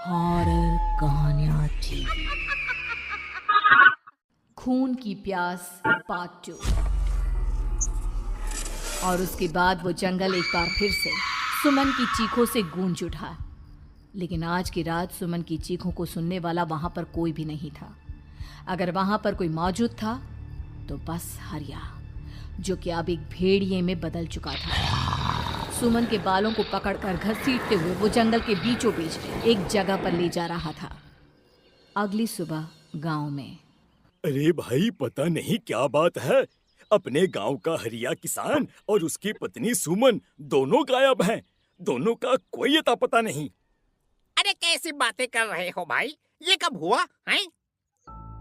Horror कहानियाँ TV. खून की प्यास पार्ट 2। और उसके बाद वो जंगल एक बार फिर से सुमन की चीखों से गूंज उठा। लेकिन आज की रात सुमन की चीखों को सुनने वाला वहां पर कोई भी नहीं था। अगर वहां पर कोई मौजूद था तो बस हरिया, जो कि अब एक भेड़िए में बदल चुका था। सुमन के बालों को पकड़कर घसीटते हुए वो जंगल के बीचों बीच एक जगह पर ले जा रहा था। अगली सुबह गांव में। अरे भाई, पता नहीं क्या बात है। अपने गांव का हरिया किसान और उसकी पत्नी सुमन दोनों गायब हैं। दोनों का कोई अता पता नहीं। अरे कैसी बातें कर रहे हो भाई? ये कब हुआ है?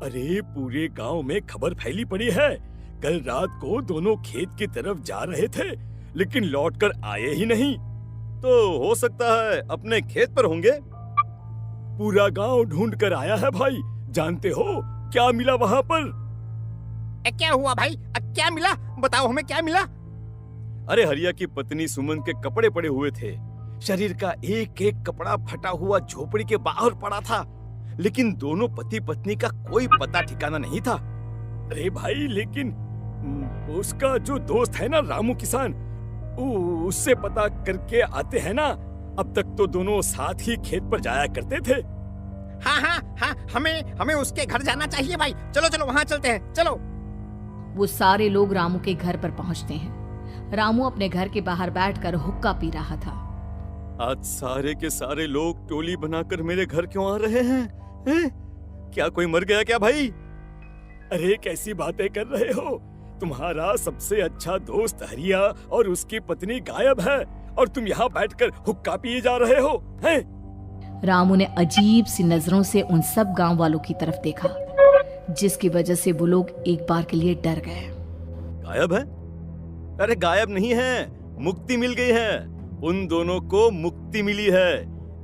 अरे पूरे गांव में खबर फैली पड़ी है। कल रात को दोनों खेत की तरफ जा रहे थे, लेकिन लौटकर आए ही नहीं। तो हो सकता है अपने खेत पर होंगे। पूरा गांव ढूंढ कर आया है भाई। जानते हो क्या मिला वहां पर? क्या हुआ भाई? क्या मिला? बताओ हमें, क्या मिला? अरे हरिया की पत्नी सुमन के कपड़े पड़े हुए थे। शरीर का एक एक कपड़ा फटा हुआ झोपड़ी के बाहर पड़ा था, लेकिन दोनों पति पत्नी का कोई पता ठिकाना नहीं था। अरे भाई, लेकिन उसका जो दोस्त है ना, रामू किसान, उससे पता करके आते हैं ना। अब तक तो दोनों साथ ही खेत पर जाया करते थे। हाँ, हमें उसके घर जाना चाहिए भाई। चलो चलो वहाँ चलते हैं, चलो। वो सारे लोग रामू के घर पर पहुंचते हैं। रामू अपने घर के बाहर बैठकर हुक्का पी रहा था। आज सारे के सारे लोग टोली बनाकर मेरे घर क्यों आ रहे हैं? क्या कोई मर गया क्या भाई? अरे कैसी बातें कर रहे हो? तुम्हारा सबसे अच्छा दोस्त हरिया और उसकी पत्नी गायब है, और तुम यहाँ बैठकर हुक्का पिए जा रहे हो हैं? रामू ने अजीब सी नजरों से उन सब गांव वालों की तरफ देखा, जिसकी वजह से वो लोग एक बार के लिए डर गए। गायब है? अरे गायब नहीं है, मुक्ति मिल गई है। उन दोनों को मुक्ति मिली है।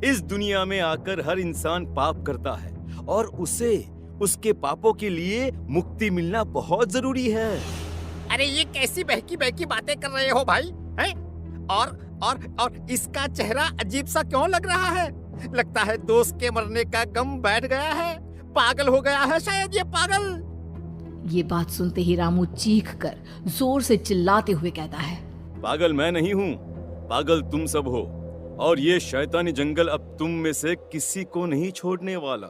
इस दुनिया में आकर हर इंसान पाप करता है, और उसे उसके पापों के लिए मुक्ति मिलना बहुत जरूरी है। अरे ये कैसी बहकी बहकी बातें कर रहे हो भाई? हैं? और इसका चेहरा अजीब सा क्यों लग रहा है? लगता है दोस्त के मरने का गम बैठ गया है। पागल हो गया है शायद ये पागल। ये बात सुनते ही रामू चीख कर जोर से चिल्लाते हुए कहता है, पागल मैं नहीं हूँ, पागल तुम सब हो। और ये शैतानी जंगल अब तुम में से किसी को नहीं छोड़ने वाला,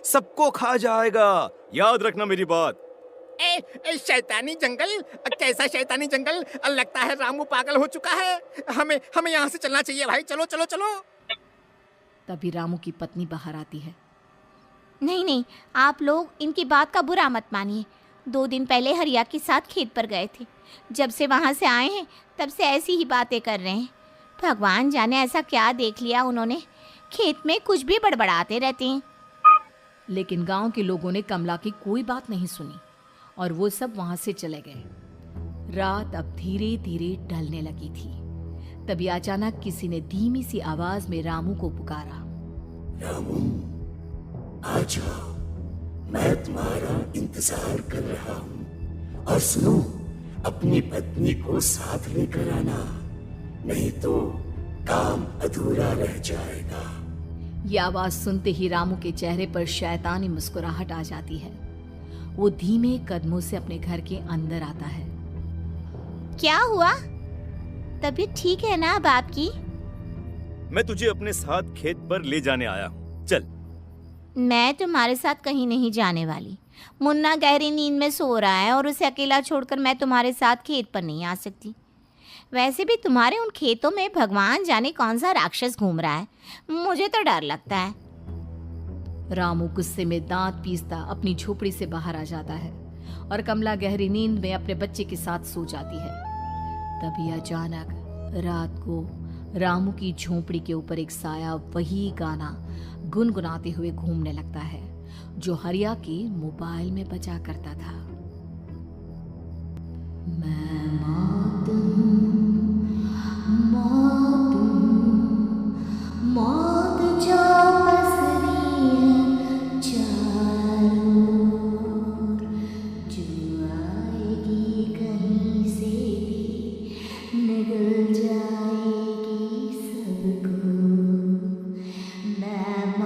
सबको खा जाएगा। याद रखना मेरी बात। शैतानी जंगल? कैसा शैतानी जंगल? लगता है रामू पागल हो चुका है। हमें यहाँ से चलना चाहिए भाई। चलो चलो चलो। तभी रामू की पत्नी बाहर आती है। नहीं, आप लोग इनकी बात का बुरा मत मानिए। 2 दिन पहले हरिया के साथ खेत पर गए थे। जब से वहाँ से आए हैं तब से ऐसी ही बातें कर रहे हैं। भगवान जाने ऐसा क्या देख लिया उन्होंने, खेत में कुछ भी बड़बड़ाते रहते हैं। लेकिन गांव के लोगों ने कमला की कोई बात नहीं सुनी, और वो सब वहां से चले गए। रात अब धीरे धीरे ढलने लगी थी। तभी अचानक किसी ने धीमी सी आवाज में रामू को पुकारा। रामू, आ जाओ, मैं तुम्हारा इंतजार कर रहा हूँ। और सुनो, अपनी पत्नी को साथ लेकर आना, नहीं तो काम अधूरा रह जाएगा। ये आवाज सुनते ही रामू के चेहरे पर शैतानी मुस्कुराहट आ जाती है। वो धीमे कदमों से अपने घर के अंदर आता है। क्या हुआ? तबीयत ठीक है ना अब आपकी? मैं तुझे अपने साथ खेत पर ले जाने आया हूँ, चल। मैं तुम्हारे साथ कहीं नहीं जाने वाली। मुन्ना गहरी नींद में सो रहा है, और उसे अकेला छोड़कर मैं तुम्हारे साथ खेत पर नहीं आ सकती। वैसे भी तुम्हारे उन खेतों में भगवान जाने कौन सा राक्षस घूम रहा है, मुझे तो डर लगता है। रामू गुस्से में दांत पीसता अपनी झोपड़ी से बाहर आ जाता है, और कमला गहरी नींद में अपने बच्चे के साथ सो जाती है। तभी अचानक रात को रामू की झोपड़ी के ऊपर एक साया वही गाना गुनगुनाते हुए घूमने लगता है, जो हरिया के मोबाइल में बजा करता था। मैं मौत हूँ, मौत हूँ, मौत जो पसरी है चारों ओर, जो आएगी कहीं से भी निगल जाएगी सबको। मैं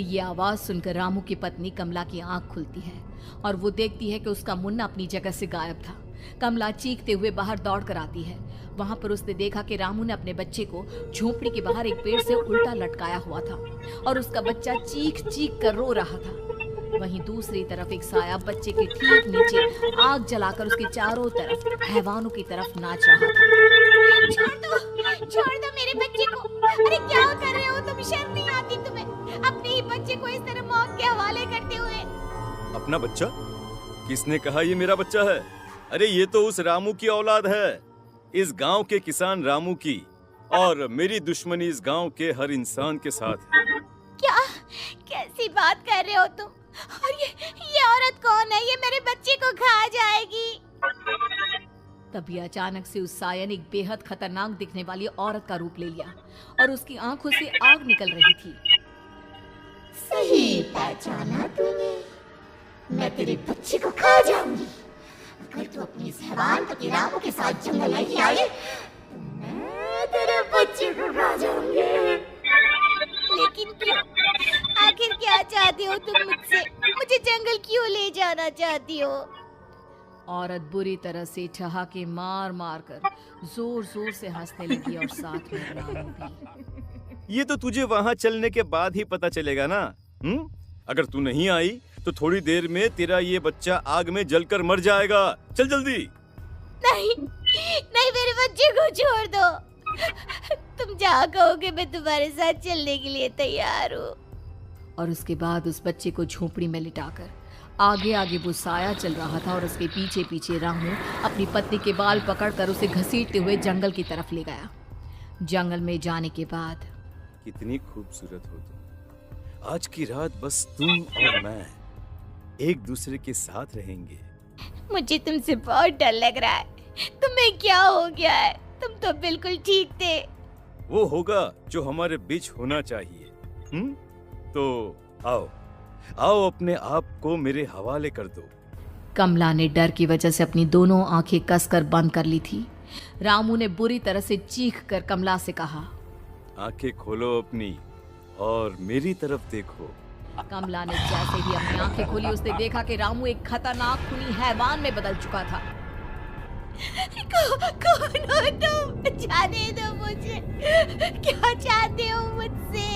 ये आवाज सुनकर रामू की पत्नी कमला की आंख खुलती है और वो देखती है कि उसका मुन्ना अपनी जगह से गायब था। कमला चीखते हुए बाहर दौड़ कर आती है। वहां पर उसने देखा कि रामू ने अपने बच्चे को झोपड़ी के बाहर एक पेड़ से उल्टा लटकाया हुआ था और उसका बच्चा चीख चीख कर रो रहा था। वहीं दूसरी तरफ एक साया बच्चे के ठीक नीचे आग जलाकर उसके चारों तरफ हैवानों की तरफ नाच रहा था। छोड़ दो मेरे बच्चे को। अरे क्या कर रहे हो तुम? शर्म नहीं आती तुम्हें अपने ही बच्चे को इस तरह मौत के हवाले करते हुए? अपना बच्चा? किसने कहा ये मेरा बच्चा है? अरे ये तो उस रामू की औलाद है, इस गांव के किसान रामू की, और मेरी दुश्मनी इस गांव के हर इंसान के साथ है। क्या कैसी बात कर रहे हो तुम? और ये औरत कौन है? ये मेरे बच्चे को खा जाएगी। तभी अचानक से उस साया ने एक बेहद खतरनाक दिखने वाली औरत का रूप ले लिया और उसकी आंखों से आग निकल रही थी। सही पहचाना तूने। मैं तेरे बच्चे को खा जाऊंगी। अगर तू अपनी इस हैवान पति रामू के साथ जंगल नहीं आई तो मैं तेरे बच्चे को खा जाऊंगी। लेकिन क्यों? आखिर क्या चाहती हो तुम मुझसे? मुझे जंगल क्यों ले जाना चाहती हो? औरत बुरी तरह से ठहाके मार मार कर जोर जोर से हंसने लगी और साथ में रामू भी। ये तो तुझे वहाँ चलने के बाद ही पता चलेगा ना। अगर तू नहीं आई तो थोड़ी देर में तेरा ये बच्चा आग में जलकर मर जाएगा। चल जल्दी। नहीं नहीं, मेरे बच्चे को छोड़ दो। तुम जहाँ कहोगे मैं तुम्हारे साथ चलने के लिए तैयार हूँ। और उसके बाद उस बच्चे को झोपड़ी में लिटाकर आगे आगे वो साया चल रहा था और उसके पीछे पीछे रामू अपनी पत्नी के बाल पकड़कर उसे घसीटते हुए जंगल की तरफ ले गया। जंगल में जाने के बाद कितनी खूबसूरत हो तुम। आज की रात बस तुम और मैं एक दूसरे के साथ रहेंगे। मुझे तुमसे बहुत डर लग रहा है। तुम्हें क्या हो गया है? तुम तो बिल्कुल ठीक थे। वो होगा जो हमारे बीच होना चाहिए। तो आओ आओ, अपने आप को मेरे हवाले कर दो। कमला ने डर की वजह से अपनी दोनों आंखें कसकर बंद कर ली थी। रामू ने बुरी तरह से चीख कर कमला से कहा, आंखें खोलो अपनी और मेरी तरफ देखो। कमला ने जैसे ही अपनी आंखें खोली उसने देखा कि रामू एक खतरनाक खूनी हैवान में बदल चुका था। कौन हो तुम? जाने दो मुझे। क्या चाहते हो मुझसे?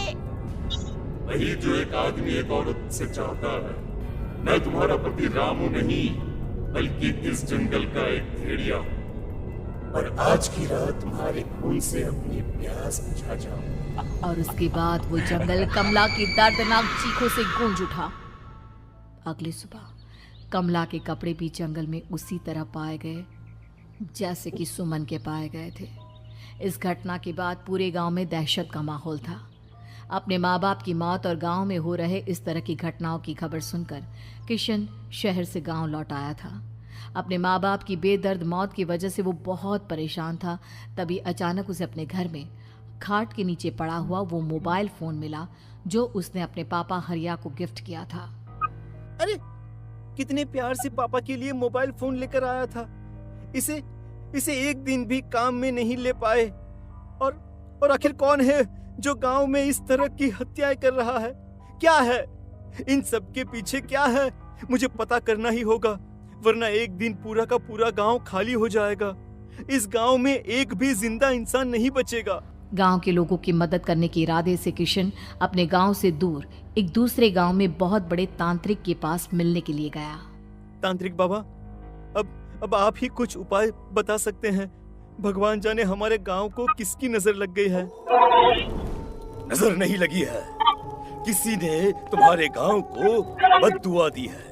वही जो एक आदमी एक औरत से चाहता है। मैं तुम्हारा पति रामू नहीं, बल्कि इस जंगल का एक भेड़िया हूँ, और आज की रात तुम्हारे खून से अपनी प्यास बुझा जाऊं। और उसके बाद वो जंगल कमला की दर्दनाक चीखों से गूंज उठा। अगली सुबह कमला के कपड़े भी जंगल में उसी तरह पाए गए जैसे कि सुमन के पाए गए थे। इस घटना के बाद पूरे गांव में दहशत का माहौल था। अपने माँ बाप की मौत और गांव में हो रहे इस तरह की घटनाओं की खबर सुनकर किशन शहर से गांव लौट आया था। अपने माँ बाप की बेदर्द मौत की वजह से वो बहुत परेशान था। तभी अचानक उसे अपने घर में खाट के नीचे पड़ा हुआ वो मोबाइल फोन मिला जो उसने अपने पापा हरिया को गिफ्ट किया था। अरे कितने प्यार से पापा के लिए मोबाइल फोन लेकर आया था। इसे एक दिन भी काम में नहीं ले पाए। और आखिर कौन है जो गांव में इस तरह की हत्याएं कर रहा है? क्या है इन सब के पीछे? क्या है? मुझे पता करना ही होगा, वरना एक दिन पूरा का पूरा गांव खाली हो जाएगा। इस गांव में एक भी जिंदा इंसान नहीं बचेगा। गांव के लोगों की मदद करने के इरादे से किशन अपने गांव से दूर एक दूसरे गांव में बहुत बड़े तांत्रिक के पास मिलने के लिए गया। तांत्रिक बाबा, अब आप ही कुछ उपाय बता सकते हैं। भगवान जाने हमारे गांव को किसकी नजर लग गई है। नजर नहीं लगी है, किसी ने तुम्हारे गांव को बद्दुआ दी है।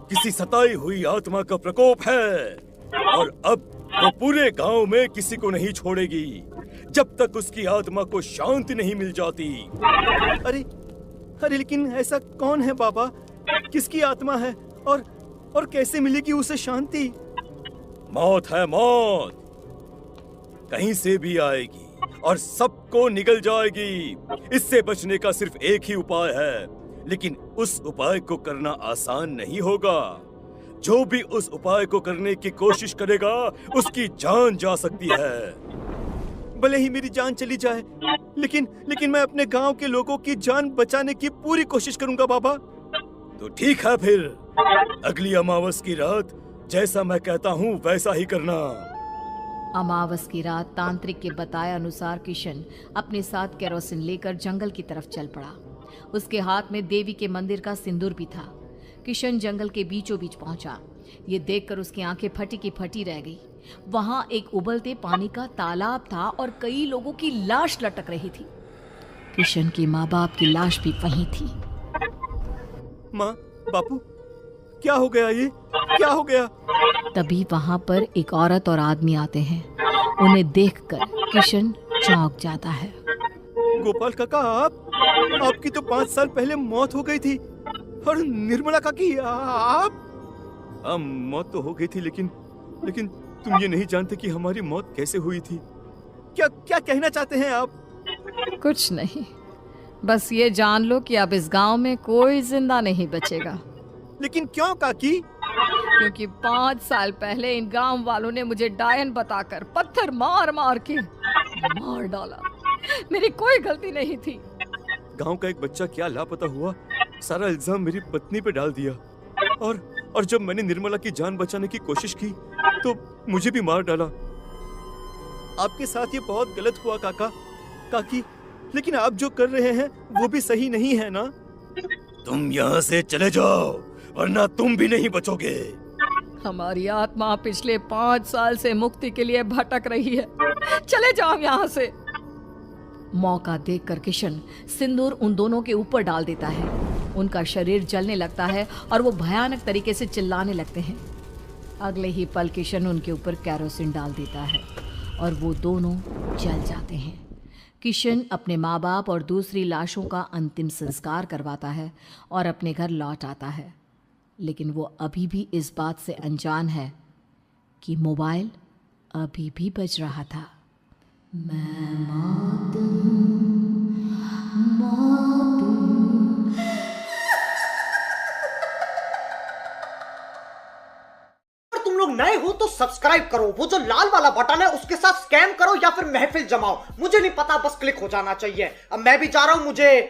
किसी सताई हुई आत्मा का प्रकोप है, और अब वो पूरे गांव में किसी को नहीं छोड़ेगी जब तक उसकी आत्मा को शांति नहीं मिल जाती। अरे लेकिन ऐसा कौन है बाबा? किसकी आत्मा है और कैसे मिलेगी उसे शांति? मौत है, मौत कहीं से भी आएगी और सबको निगल जाएगी। इससे बचने का सिर्फ एक ही उपाय है, लेकिन उस उपाय को करना आसान नहीं होगा। जो भी उस उपाय को करने की कोशिश करेगा उसकी जान जा सकती है। भले ही मेरी जान चली जाए, लेकिन मैं अपने गांव के लोगों की जान बचाने की पूरी कोशिश करूंगा बाबा। तो ठीक है फिर, अगली अमावस की रात जैसा मैं कहता हूँ वैसा ही करना। अमावस की रात तांत्रिक के बताए अनुसार किशन अपने साथ केरोसिन लेकर जंगल की तरफ चल पड़ा। उसके हाथ में देवी के मंदिर का सिंदूर भी था। किशन जंगल के बीचों बीच पहुंचा। ये देखकर उसकी आंखें फटी की फटी रह गई। वहां एक उबलते पानी का तालाब था और कई लोगों की लाश लटक रही थी। किशन की माँ बाप की लाश भी वहीं थी। माँ, बापू, क्या हो गया? ये क्या हो गया? तभी वहां पर एक औरत और आदमी आते हैं। उन्हें देखकर किशन चौंक जाता है। गोपाल काका, आपकी तो 5 साल पहले मौत हो गई थी। और निर्मला काकी, आप? मौत तो हो गई थी, लेकिन तुम ये नहीं जानते कि हमारी मौत कैसे हुई थी। क्या कहना चाहते हैं आप? कुछ नहीं, बस ये जान लो कि अब इस गांव में कोई जिंदा नहीं बचेगा। लेकिन क्यों काकी? क्योंकि 5 साल पहले इन गांव वालों ने मुझे डायन बताकर पत्थर मार मार के मार डाला। मेरी कोई गलती नहीं थी। गांव का एक बच्चा क्या लापता हुआ, सारा इल्जाम मेरी पत्नी पे डाल दिया। और जब मैंने निर्मला की जान बचाने की कोशिश की तो मुझे भी मार डाला। आपके साथ ये बहुत गलत हुआ काकी, लेकिन आप जो कर रहे हैं वो भी सही नहीं है ना? तुम यहाँ से चले जाओ, वरना तुम भी नहीं बचोगे। हमारी आत्मा पिछले 5 साल से मुक्ति के लिए भटक रही है। चले जाओ यहाँ से। मौका देखकर किशन सिंदूर उन दोनों के ऊपर डाल देता है। उनका शरीर जलने लगता है और वो भयानक तरीके से चिल्लाने लगते हैं। अगले ही पल किशन उनके ऊपर केरोसिन डाल देता है और वो दोनों जल जाते हैं। किशन अपने माँ बाप और दूसरी लाशों का अंतिम संस्कार करवाता है और अपने घर लौट आता है। लेकिन वो अभी भी इस बात से अनजान है कि मोबाइल अभी भी बज रहा था। तुम लोग नए हो तो सब्सक्राइब करो, वो जो लाल वाला बटन है उसके साथ स्कैम करो या फिर महफिल जमाओ, मुझे नहीं पता, बस क्लिक हो जाना चाहिए। अब मैं भी जा रहा हूं, मुझे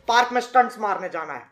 पार्क में स्टंट्स मारने जाना है।